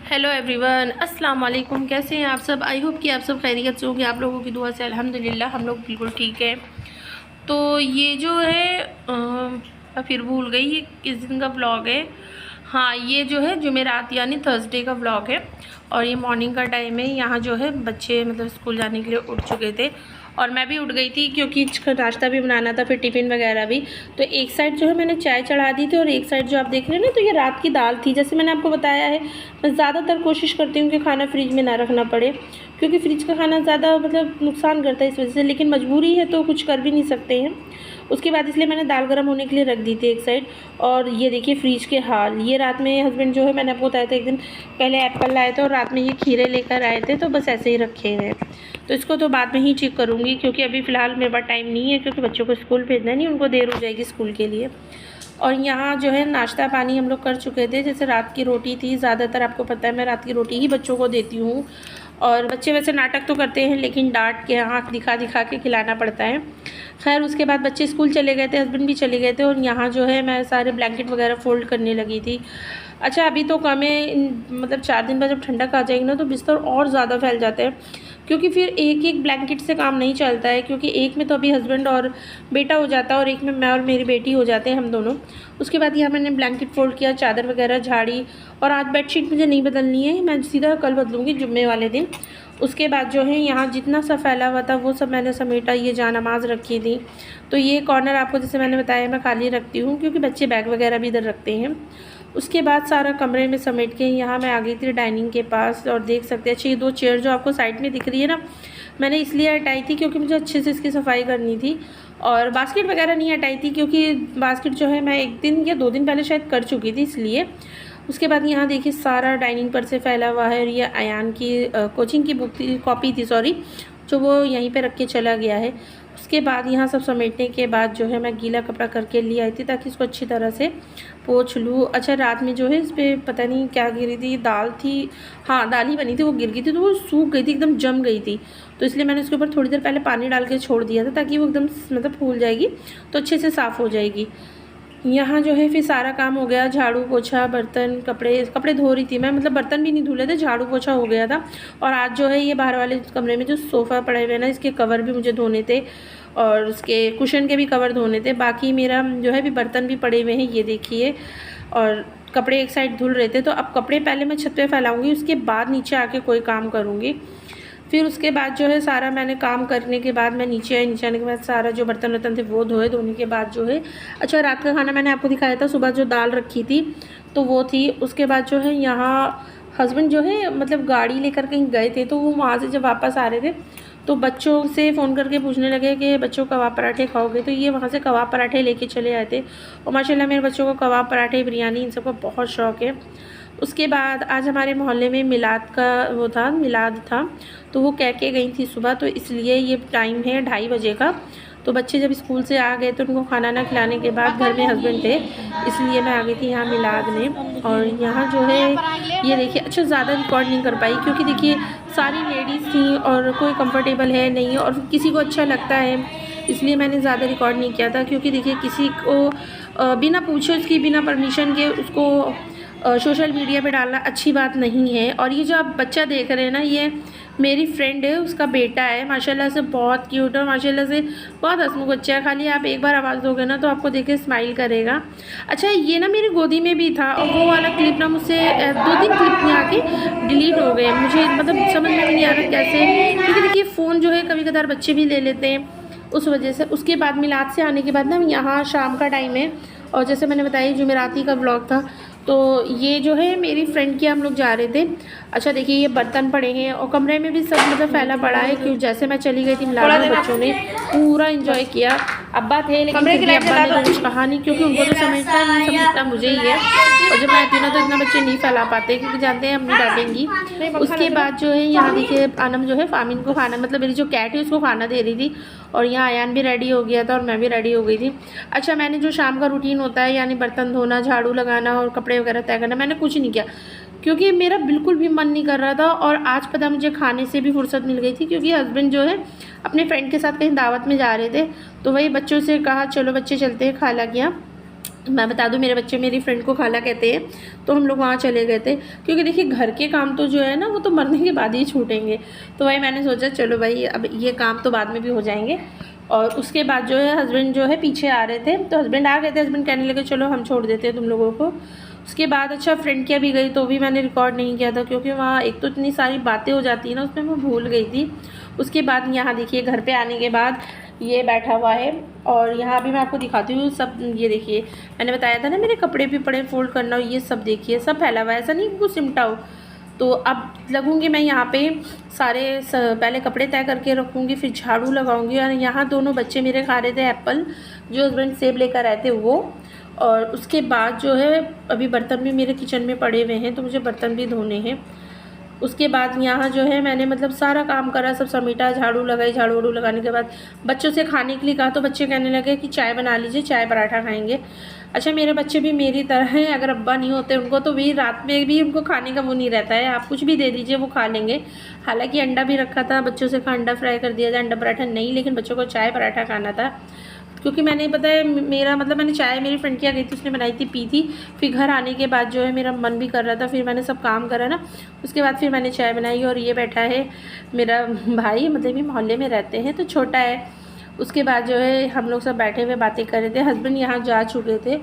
Hello everyone, अस्सलाम वालेकुम। कैसे हैं आप सब? आई होप कि आप सब खैरियत से होंगे। आप लोगों की दुआ से अल्हम्दुलिल्लाह हम लोग बिल्कुल ठीक है। तो ये जो है मैं फिर भूल गई ये किस दिन का व्लॉग है। हाँ, ये जो है जुमेरात यानी थर्सडे का व्लॉग है और ये मॉर्निंग का टाइम है। यहाँ जो है बच्चे मतलब स्कूल जाने के लिए उठ चुके थे और मैं भी उठ गई थी क्योंकि नाश्ता भी बनाना था, फिर टिफ़िन वगैरह भी। तो एक साइड जो है मैंने चाय चढ़ा दी थी और एक साइड जो आप देख रहे हैं ना, तो ये रात की दाल थी। जैसे मैंने आपको बताया है, मैं ज़्यादातर कोशिश करती हूँ कि खाना फ्रिज में ना रखना पड़े, क्योंकि फ्रिज का खाना ज़्यादा मतलब नुकसान करता है इस वजह से, लेकिन मजबूरी है तो कुछ कर भी नहीं सकते हैं। उसके बाद इसलिए मैंने दाल गर्म होने के लिए रख दी थी एक साइड। और ये देखिए फ्रिज के हाल, ये रात में हस्बैंड जो है, मैंने आपको बताया था एक दिन पहले एप्पल लाए थे और रात में ये खीरे लेकर आए थे, तो बस ऐसे ही रखे हुए हैं। तो इसको तो बाद में ही चेक करूँगी क्योंकि अभी फ़िलहाल मेरे पास टाइम नहीं है, क्योंकि बच्चों को स्कूल भेजना नहीं, उनको देर हो जाएगी स्कूल के लिए। और यहाँ जो है नाश्ता पानी हम लोग कर चुके थे। जैसे रात की रोटी थी, ज़्यादातर आपको पता है मैं रात की रोटी ही बच्चों को देती हूँ। और बच्चे वैसे नाटक तो करते हैं, लेकिन डांट के आँख दिखा दिखा के खिलाना पड़ता है। खैर उसके बाद बच्चे स्कूल चले गए थे, हस्बैंड भी चले गए थे और यहाँ जो है मैं सारे ब्लैंकेट वगैरह फ़ोल्ड करने लगी थी। अच्छा अभी तो कम है, मतलब 4 दिन बाद जब ठंडक आ जाएगी ना तो बिस्तर और ज़्यादा फैल जाते हैं, क्योंकि फिर एक एक ब्लैंकेट से काम नहीं चलता है। क्योंकि एक में तो अभी हस्बैंड और बेटा हो जाता है और एक में मैं और मेरी बेटी हो जाते हैं, हम दोनों। उसके बाद यहाँ मैंने ब्लैंकेट फ़ोल्ड किया, चादर वगैरह झाड़ी। और आज बेडशीट मुझे नहीं बदलनी है, मैं सीधा कल बदलूँगी जुम्मे वाले दिन। उसके बाद जो है यहाँ जितना सा फैला हुआ था वो सब मैंने समेटा। ये जानमाज़ रखी थी, तो ये कॉर्नर आपको जैसे मैंने बताया मैं खाली रखती हूँ क्योंकि बच्चे बैग वगैरह भी इधर रखते हैं। उसके बाद सारा कमरे में समेट के यहाँ मैं आ गई थी डाइनिंग के पास। और देख सकते हैं अच्छी 2 चेयर जो आपको साइड में दिख रही है ना, मैंने इसलिए हटाई थी क्योंकि मुझे अच्छे से इसकी सफाई करनी थी। और बास्केट वगैरह नहीं हटाई थी क्योंकि बास्केट जो है मैं 1 दिन या 2 दिन पहले शायद कर चुकी थी, इसलिए। उसके बाद यहाँ देखिए सारा डाइनिंग पर से फैला हुआ है। और ये अयान की कोचिंग की बुक थी, कॉपी थी सॉरी, जो वो यहीं पे रख के चला गया है। उसके बाद यहाँ सब समेटने के बाद जो है मैं गीला कपड़ा करके ले आई थी ताकि इसको अच्छी तरह से पोंछ लूँ। अच्छा रात में जो है इस पर पता नहीं क्या गिरी थी, दाल थी, हाँ दाल ही बनी थी, वो गिर गई थी तो वो सूख गई थी, एकदम जम गई थी। तो इसलिए मैंने उसके ऊपर थोड़ी देर पहले पानी डाल के छोड़ दिया था ताकि वो एकदम मतलब फूल जाएगी तो अच्छे से साफ़ हो जाएगी। यहाँ जो है फिर सारा काम हो गया, झाड़ू पोछा, बर्तन, कपड़े धो रही थी मैं, मतलब बर्तन भी नहीं धुले थे, झाड़ू पोछा हो गया था। और आज जो है ये बाहर वाले कमरे में जो सोफ़ा पड़े हुए हैं ना, इसके कवर भी मुझे धोने थे और उसके कुशन के भी कवर धोने थे। बाकी मेरा जो है भी बर्तन भी पड़े हुए हैं, ये देखिए। और कपड़े एक साइड धुल रहे थे, तो अब कपड़े पहले मैं छत पे फैलाऊँगी, उसके बाद नीचे आके कोई काम करूँगी। फिर उसके बाद जो है सारा मैंने काम करने के बाद मैं नीचे आई, नीचे आने के बाद सारा जो बर्तन वर्तन थे वो धोए। धोने के बाद जो है अच्छा रात का खाना मैंने आपको दिखाया था, सुबह जो दाल रखी थी तो वो थी। उसके बाद जो है यहाँ हस्बैंड जो है मतलब गाड़ी लेकर कहीं गए थे, तो वो वहाँ से जब वापस आ रहे थे तो बच्चों से फ़ोन करके पूछने लगे कि बच्चों कबाब पराठे खाओगे, तो ये वहाँ से कबाब पराठे लेके चले आए थे। और माशाल्लाह मेरे बच्चों को कबाब पराठे, बिरयानी इन सबका बहुत शौक़ है। उसके बाद आज हमारे मोहल्ले में मिलाद का वो था, मिलाद था, तो वो कह के गई थी सुबह, तो इसलिए ये टाइम है 2:30 बजे का। तो बच्चे जब स्कूल से आ गए तो उनको खाना ना खिलाने के बाद घर में हस्बैंड थे, इसलिए मैं आ गई थी यहाँ मिलाद में। और यहाँ जो है ये देखिए, अच्छा ज़्यादा रिकॉर्ड नहीं कर पाई क्योंकि देखिए सारी लेडीज़ थी और कोई कंफर्टेबल है नहीं और किसी को अच्छा लगता है, इसलिए मैंने ज़्यादा रिकॉर्ड नहीं किया था। क्योंकि देखिए किसी को बिना पूछे, उसकी बिना परमिशन के उसको सोशल मीडिया पे डालना अच्छी बात नहीं है। और ये जो आप बच्चा देख रहे हैं ना, ये मेरी फ्रेंड है, उसका बेटा है, माशाल्लाह से बहुत क्यूट है, माशाल्लाह से बहुत हंसमुख बच्चा है। खाली आप एक बार आवाज़ दोगे ना तो आपको देख के स्माइल करेगा। अच्छा ये ना मेरी गोदी में भी था और वो वाला क्लिप ना मुझसे 2-3 क्लिप में आके डिलीट हो गए, मुझे मतलब समझ में भी नहीं आ रहा कैसे, क्योंकि देखिए फ़ोन जो है कभी कभार बच्चे भी ले लेते हैं, उस वजह से। उसके बाद मिलाद से आने के बाद ना यहाँ शाम का टाइम है और जैसे मैंने बताया जुमेराती का ब्लॉग था, तो ये जो है मेरी फ्रेंड के हम लोग जा रहे थे। अच्छा देखिए ये बर्तन पड़े हैं और कमरे में भी सब मतलब फैला पड़ा है, क्योंकि जैसे मैं चली गई थी मिलाद में बच्चों ने पूरा एंजॉय किया। अब्बा थे लेकिन फिर भी अब्बा ने कुछ कहा नहीं, क्योंकि उनको तो समझता नहीं, समझता मुझे ही है। और जब मैं आती ना तो इतना बच्चे नहीं फैला पाते क्योंकि जानते हैं अम्मी डांटेंगी। उसके बाद जो है यहाँ देखिए आनम जो है फामिन को खाना, मतलब मेरी जो कैट है उसको खाना दे रही थी। और यहाँ अयान भी रेडी हो गया था और मैं भी रेडी हो गई थी। अच्छा मैंने जो शाम का रूटीन होता है यानी बर्तन धोना, झाड़ू लगाना और कपड़े वगैरह तय करना, मैंने कुछ नहीं किया क्योंकि मेरा बिल्कुल भी मन नहीं कर रहा था। और आज पता मुझे खाने से भी फुर्सत मिल गई थी क्योंकि हस्बैंड जो है अपने फ्रेंड के साथ कहीं दावत में जा रहे थे, तो वही बच्चों से कहा चलो बच्चे चलते हैं खाला के यहाँ। मैं बता दूं, मेरे बच्चे मेरी फ्रेंड को खाला कहते हैं, तो हम लोग वहाँ चले गए थे, क्योंकि देखिए घर के काम तो जो है ना वो तो मरने के बाद ही छूटेंगे। तो भाई मैंने सोचा चलो भाई अब ये काम तो बाद में भी हो जाएंगे। और उसके बाद जो है हस्बैंड जो है पीछे आ रहे थे, तो हस्बैंड आ गए थे, हस्बैंड कहने लगे चलो हम छोड़ देते हैं तुम लोगों को। उसके बाद अच्छा फ्रेंड क्या भी गई तो भी मैंने रिकॉर्ड नहीं किया था, क्योंकि वहाँ एक तो इतनी सारी बातें हो जाती है ना, उसमें मैं भूल गई थी। उसके बाद यहाँ देखिए घर पे आने के बाद ये बैठा हुआ है, और यहाँ भी मैं आपको दिखाती हूँ सब। ये देखिए मैंने बताया था ना मेरे कपड़े भी पड़े फोल्ड करना, ये सब देखिए सब फैला हुआ है, ऐसा नहीं कुछ सिमटा हो। तो अब लगूंगी मैं यहाँ पे सारे पहले कपड़े तय करके रखूँगी, फिर झाड़ू लगाऊंगी। और यहाँ दोनों बच्चे मेरे खा रहे थे एप्पल, जो हस्बैंड सेब लेकर आए थे वो। और उसके बाद जो है अभी बर्तन भी मेरे किचन में पड़े हुए हैं, तो मुझे बर्तन भी धोने हैं। उसके बाद यहाँ जो है मैंने मतलब सारा काम करा, सब समेटा, झाड़ू लगाई। झाड़ू वाड़ू लगाने के बाद बच्चों से खाने के लिए कहा, तो बच्चे कहने लगे कि चाय बना लीजिए, चाय पराठा खाएंगे। अच्छा मेरे बच्चे भी मेरी तरह हैं, अगर अब्बा नहीं होते उनको तो भी रात में भी उनको खाने का वो नहीं रहता है, आप कुछ भी दे दीजिए वो खा लेंगे। हालांकि अंडा भी रखा था, बच्चों से अंडा फ्राई कर दिया था, अंडा पराठा नहीं, लेकिन बच्चों को चाय पराठा खाना था। क्योंकि मैंने पता है मेरा मतलब मैंने चाय मेरी फ्रेंड की आ गई थी, उसने बनाई थी, पी थी। फिर घर आने के बाद जो है मेरा मन भी कर रहा था, फिर मैंने सब काम करा ना, उसके बाद फिर मैंने चाय बनाई। और ये बैठा है मेरा भाई, मतलब ये मोहल्ले में रहते हैं तो छोटा है। उसके बाद जो है हम लोग सब बैठे हुए बातें कर रहे थे। हस्बैंड यहाँ जा चुके थे,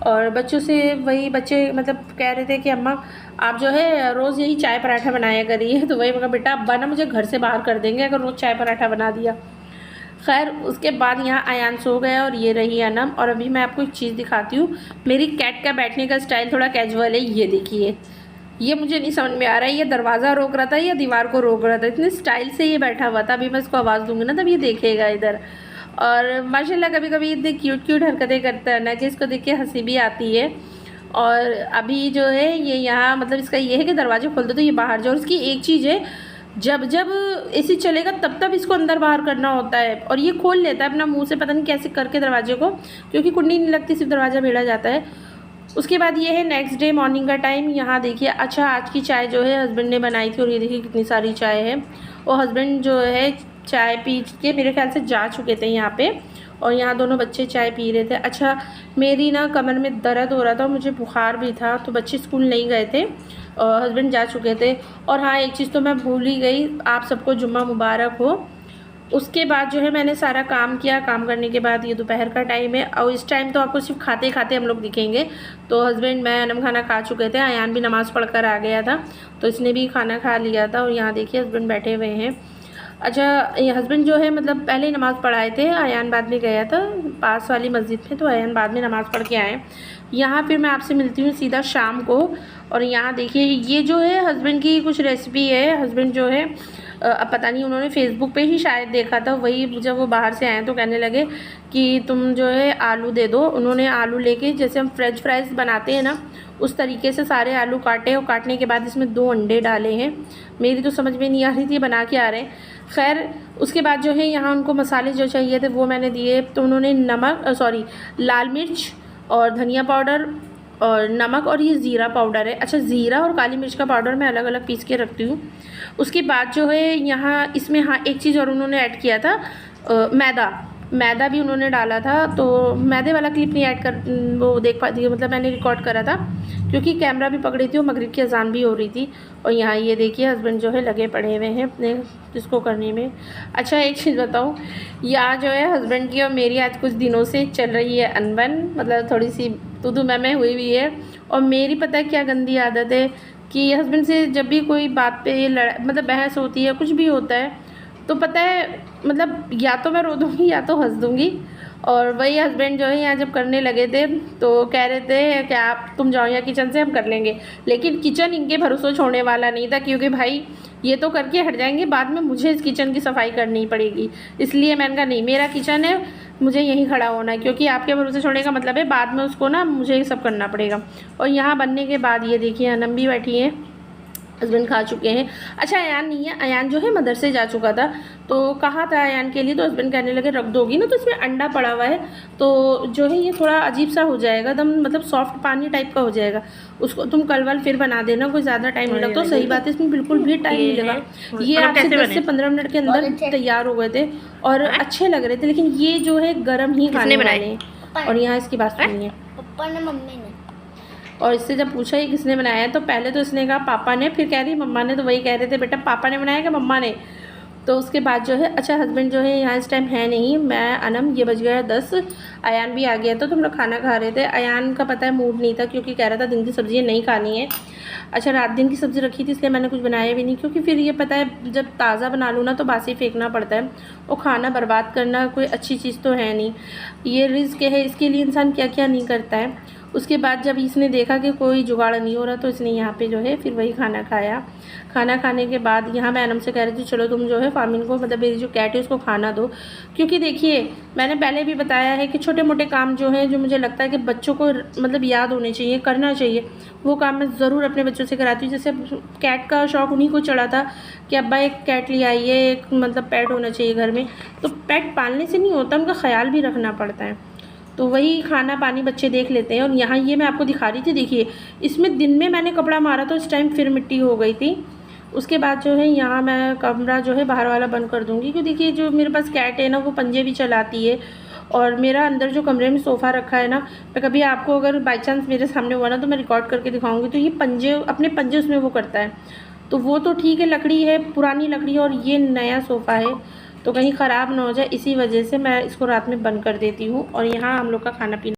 और बच्चों से वही बच्चे मतलब कह रहे थे कि अम्मा आप जो है रोज़ यही चाय पराठा बनाया करिए। तो वही मगर बेटा अब्बा ना मुझे घर से बाहर कर देंगे अगर रोज़ चाय पराठा बना दिया। खैर उसके बाद यहाँ अयान सो गया, और ये रही अनम। और अभी मैं आपको एक चीज़ दिखाती हूँ, मेरी कैट का बैठने का स्टाइल थोड़ा कैजुअल है। ये देखिए, ये मुझे नहीं समझ में आ रहा है ये दरवाज़ा रोक रहा था या दीवार को रोक रहा था, इतने स्टाइल से ये बैठा हुआ था। अभी मैं इसको आवाज़ दूंगी ना तब ये देखेगा इधर। और माशाल्लाह कभी कभी इतनी क्यूट क्यूट हरकतें करता है ना कि इसको देख के हंसी भी आती है। और अभी जो है ये यहाँ मतलब इसका ये है कि दरवाजे खोल दो तो ये बाहर जाओ। और इसकी एक चीज़ है, जब जब एसी चलेगा तब तब इसको अंदर बाहर करना होता है, और ये खोल लेता है अपना मुंह से, पता नहीं कैसे करके दरवाजे को, क्योंकि कुंडी नहीं लगती, सिर्फ दरवाज़ा भिड़ा जाता है। उसके बाद ये है नेक्स्ट डे मॉर्निंग का टाइम। यहाँ देखिए अच्छा आज की चाय जो है हस्बैंड ने बनाई थी, और ये देखिए कितनी सारी चाय है। और हस्बैंड जो है चाय पी के मेरे ख्याल से जा चुके थे यहाँ पे, और यहाँ दोनों बच्चे चाय पी रहे थे। अच्छा मेरी ना कमर में दर्द हो रहा था, मुझे बुखार भी था, तो बच्चे स्कूल नहीं गए थे और हस्बैंड जा चुके थे। और हाँ एक चीज़ तो मैं भूल ही गई, आप सबको जुम्मा मुबारक हो। उसके बाद जो है मैंने सारा काम किया, काम करने के बाद ये दोपहर का टाइम है, और इस टाइम तो आपको सिर्फ खाते खाते हम लोग दिखेंगे। तो हस्बैंड मैं अनम खाना खा चुके थे, अयान भी नमाज़ पढ़कर आ गया था तो इसने भी खाना खा लिया था। और यहाँ देखिए हस्बैंड बैठे हुए हैं। अच्छा ये हस्बैंड जो है मतलब पहले नमाज़ पढ़ाए थे, अयान बाद में गया था पास वाली मस्जिद में, तो अयान बाद में नमाज़ पढ़ के आए। यहाँ फिर मैं आपसे मिलती हूँ सीधा शाम को। और यहाँ देखिए ये जो है हस्बैंड की कुछ रेसिपी है। हस्बैंड जो है अब पता नहीं उन्होंने फेसबुक पे ही शायद देखा था, वही जब वो बाहर से आए तो कहने लगे कि तुम जो है आलू दे दो। उन्होंने आलू लेके जैसे हम फ्रेंच फ्राइज़ बनाते हैं ना उस तरीके से सारे आलू काटे, और काटने के बाद इसमें 2 अंडे डाले हैं। मेरी तो समझ में नहीं आ रही थी, बना के आ रहे हैं। खैर उसके बाद जो है यहाँ उनको मसाले जो चाहिए थे वो मैंने दिए। तो उन्होंने लाल मिर्च और धनिया पाउडर और नमक, और ये ज़ीरा पाउडर है। अच्छा ज़ीरा और काली मिर्च का पाउडर मैं अलग अलग पीस के रखती हूँ। उसके बाद जो है यहाँ इसमें हाँ एक चीज़ और उन्होंने ऐड किया था, मैदा भी उन्होंने डाला था। तो मैदे वाला क्लिप नहीं ऐड कर वो देख पाती, मतलब मैंने रिकॉर्ड करा था क्योंकि कैमरा भी पकड़ी थी और मगरिब की अजान भी हो रही थी। और यहाँ ये देखिए हस्बैंड जो है लगे पड़े हुए हैं अपने इसको करने में। अच्छा एक चीज़ बताऊँ, यहाँ जो है हस्बैंड की और मेरी आज कुछ दिनों से चल रही है अनबन, मतलब थोड़ी सी तू मैं हुई हुई है। और मेरी पता है क्या गंदी आदत है कि हस्बैंड से जब भी कोई बात पे मतलब बहस होती है, कुछ भी होता है, तो पता है मतलब या तो मैं रो दूँगी या तो हंस दूँगी। और वही हस्बैंड जो है यहाँ जब करने लगे थे तो कह रहे थे कि आप तुम जाओ यहाँ किचन से, हम कर लेंगे। लेकिन किचन इनके भरोसे छोड़ने वाला नहीं था, क्योंकि भाई ये तो करके हट जाएंगे, बाद में मुझे इस किचन की सफाई करनी पड़ेगी। इसलिए मैंने कहा नहीं, मेरा किचन है, मुझे यहीं खड़ा होना है, क्योंकि आपके भरोसे छोड़ने का मतलब है बाद में उसको ना मुझे ये सब करना पड़ेगा। और यहाँ बनने के बाद ये देखिए अनम भी बैठी हैं, हस्बैंड खा चुके हैं। अच्छा अयान नहीं है, अयान जो है मदरसे जा चुका था, तो कहा था अयान के लिए, तो हस्बैंड कहने लगे रख दोगी ना, तो इसमें अंडा पड़ा हुआ है तो जो है ये थोड़ा अजीब सा हो जाएगा, एकदम मतलब सॉफ्ट पानी टाइप का हो जाएगा, उसको तुम कल वाल फिर बना देना, कोई ज़्यादा टाइम नहीं लगता। तो सही बात है, इसमें बिल्कुल भी टाइम नहीं लगा। ये आपसे 10 से 15 मिनट के अंदर तैयार हो गए थे और अच्छे लग रहे थे, लेकिन ये जो है गर्म ही खाने वाले हैं। और यहाँ इसकी बात सुनिए। पापा ने, मम्मी ने। और इससे जब पूछा ये किसने बनाया है तो पहले तो इसने कहा पापा ने, फिर कह रही मम्मा ने। तो वही कह रहे थे बेटा पापा ने बनाया कि मम्मा ने। तो उसके बाद जो है, अच्छा हस्बैंड जो है यहाँ इस टाइम है नहीं, मैं अनम, ये बज गया 10। अयान भी आ गया था तो हम लोग खाना खा रहे थे। अयान का पता है मूड नहीं था क्योंकि कह रहा था दिन की सब्ज़ियाँ नहीं खानी है। अच्छा रात दिन की सब्ज़ी रखी थी इसलिए मैंने कुछ बनाया भी नहीं, क्योंकि फिर ये पता है जब ताज़ा बना लूँ ना तो बासी फेंकना पड़ता है, और खाना बर्बाद करना कोई अच्छी चीज़ तो है नहीं। ये रिस्क है, इसके लिए इंसान क्या क्या नहीं करता है। उसके बाद जब इसने देखा कि कोई जुगाड़ नहीं हो रहा तो इसने यहाँ पे जो है फिर वही खाना खाया। खाना खाने के बाद यहाँ मैं अनम से कह रही थी चलो तुम जो है फामिन को, मतलब मेरी जो कैट है उसको खाना दो, क्योंकि देखिए मैंने पहले भी बताया है कि छोटे मोटे काम जो हैं, जो मुझे लगता है कि बच्चों को मतलब याद होने चाहिए, करना चाहिए, वो काम मैं ज़रूर अपने बच्चों से कराती हूँ। जैसे कैट का शौक़ उन्हीं को चढ़ा था कि अब्बा एक कैट ले आइए, एक मतलब पेट होना चाहिए घर में। तो पेट पालने से नहीं होता, उनका ख्याल भी रखना पड़ता है। तो वही खाना पानी बच्चे देख लेते हैं। और यहाँ ये मैं आपको दिखा रही थी, देखिए इसमें दिन में मैंने कपड़ा मारा तो इस टाइम फिर मिट्टी हो गई थी। उसके बाद जो है यहाँ मैं कमरा जो है बाहर वाला बंद कर दूँगी, क्योंकि देखिए जो मेरे पास कैट है ना वो पंजे भी चलाती है। और मेरा अंदर जो कमरे में सोफ़ा रखा है ना, मैं कभी आपको अगर बाई चांस मेरे सामने हुआ ना तो मैं रिकॉर्ड करके दिखाऊँगी, तो ये पंजे, अपने पंजे उसमें वो करता है। तो वो तो ठीक है, लकड़ी है, पुरानी लकड़ी है, और ये नया सोफ़ा है तो कहीं ख़राब ना हो जाए, इसी वजह से मैं इसको रात में बंद कर देती हूँ। और यहाँ हम लोग का खाना पीना